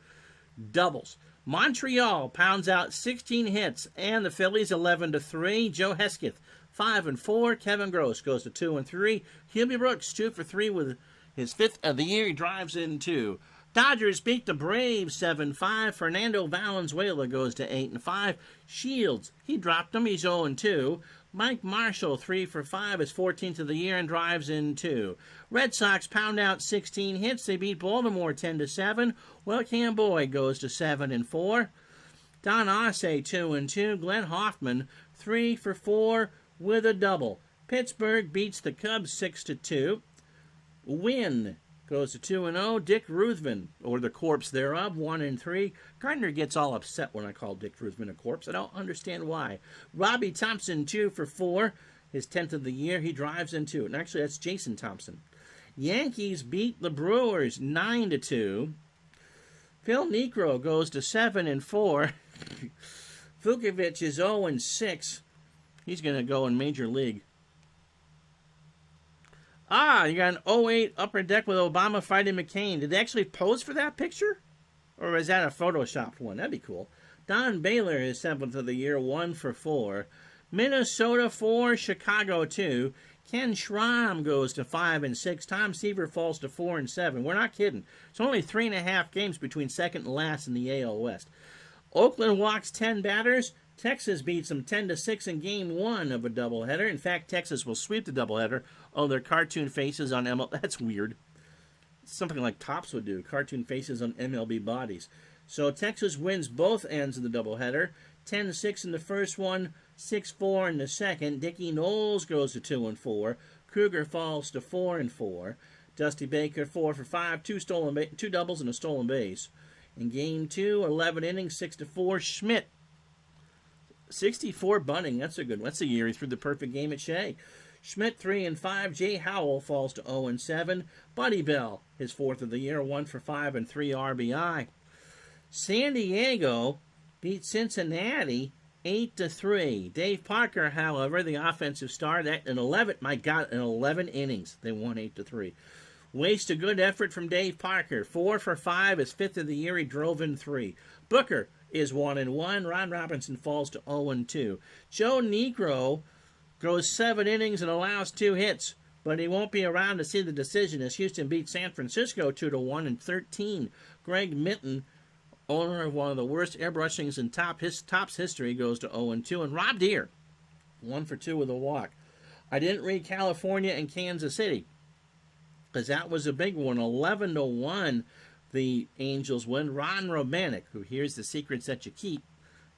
doubles. Montreal pounds out 16 hits, and the Phillies 11-3. Joe Hesketh 5-4. Kevin Gross goes to 2-3. Hubie Brooks 2 for 3 with his 5th of the year. He drives in 2. Dodgers beat the Braves 7-5. Fernando Valenzuela goes to 8-5. Shields, he dropped him. He's 0-2. Mike Marshall 3 for 5, his 14th of the year, and drives in 2. Red Sox pound out 16 hits. They beat Baltimore 10-7. Well, Cam Boyd goes to 7-4. Don Arce 2-2. Glenn Hoffman 3 for 4 with a double. Pittsburgh beats the Cubs 6-2. Win goes to 2-0. Dick Ruthven, or the corpse thereof, 1-3. Gardner gets all upset when I call Dick Ruthven a corpse. I don't understand why. Robbie Thompson, 2 for 4. His 10th of the year. He drives in 2. And actually, that's Jason Thompson. Yankees beat the Brewers 9-2. Phil Niekro goes to 7-4. Vukovic is 0-6. He's going to go in Major League. You got an 08 Upper Deck with Obama fighting McCain. Did they actually pose for that picture? Or is that a Photoshopped one? That'd be cool. Don Baylor is 7th of the year, 1 for 4. Minnesota 4, Chicago 2. Ken Schramm goes to 5-6. Tom Seaver falls to 4-7. We're not kidding. It's only 3.5 games between second and last in the AL West. Oakland walks 10 batters. Texas beats them 10-6 in Game 1 of a doubleheader. In fact, Texas will sweep the doubleheader. Oh, their cartoon faces on MLB. That's weird. Something like Topps would do. Cartoon faces on MLB bodies. So Texas wins both ends of the doubleheader. 10-6 in the first one, 6-4 in the second. Dickie Knowles goes to 2-4. Kruger falls to 4-4. Dusty Baker 4 for 5, 2 doubles and a stolen base. In Game 2, 11 innings, 6-4. Schmidt 64 bunting. That's a good one. That's the year he threw the perfect game at Shea. Schmidt 3-5. Jay Howell falls to 0-7. Buddy Bell, his 4th of the year, 1 for 5 and 3 RBI. San Diego beat Cincinnati 8-3. Dave Parker, however, the offensive star, that in 11 innings, they won 8-3. Waste a good effort from Dave Parker. 4 for 5, his 5th of the year, he drove in 3. Booker is 1-1. Ron Robinson falls to 0-2. Joe Niekro goes 7 innings and allows 2 hits, but he won't be around to see the decision as Houston beats San Francisco 2-1 in 13. Greg Minton, owner of one of the worst airbrushings in Topps history, goes to 0-2. And Rob Deere, 1 for 2 with a walk. I didn't read California and Kansas City because that was a big one. 11-1, the Angels win. Ron Romanek, who hears the secrets that you keep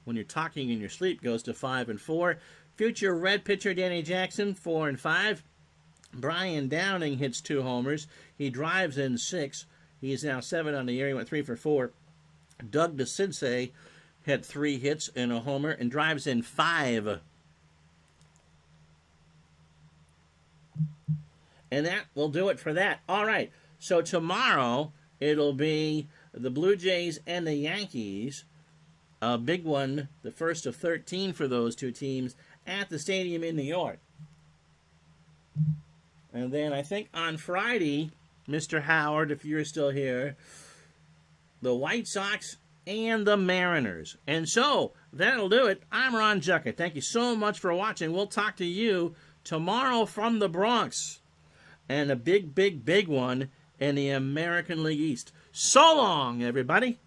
when you're talking in your sleep, goes to 5-4. Future Red pitcher Danny Jackson, 4-5. Brian Downing hits 2 homers. He drives in 6. He is now 7 on the year. He went 3 for 4. Doug DeCinces had 3 hits and a homer and drives in 5. And that will do it for that. All right, so tomorrow it'll be the Blue Jays and the Yankees. A big one, the first of 13 for those two teams at the stadium in New York. And then I think on Friday, Mr. Howard, if you're still here, the White Sox and the Mariners. And so that'll do it. I'm Ron Juckett. Thank you so much for watching. We'll talk to you tomorrow from the Bronx. And a big, big, big one in the American League East. So long, everybody.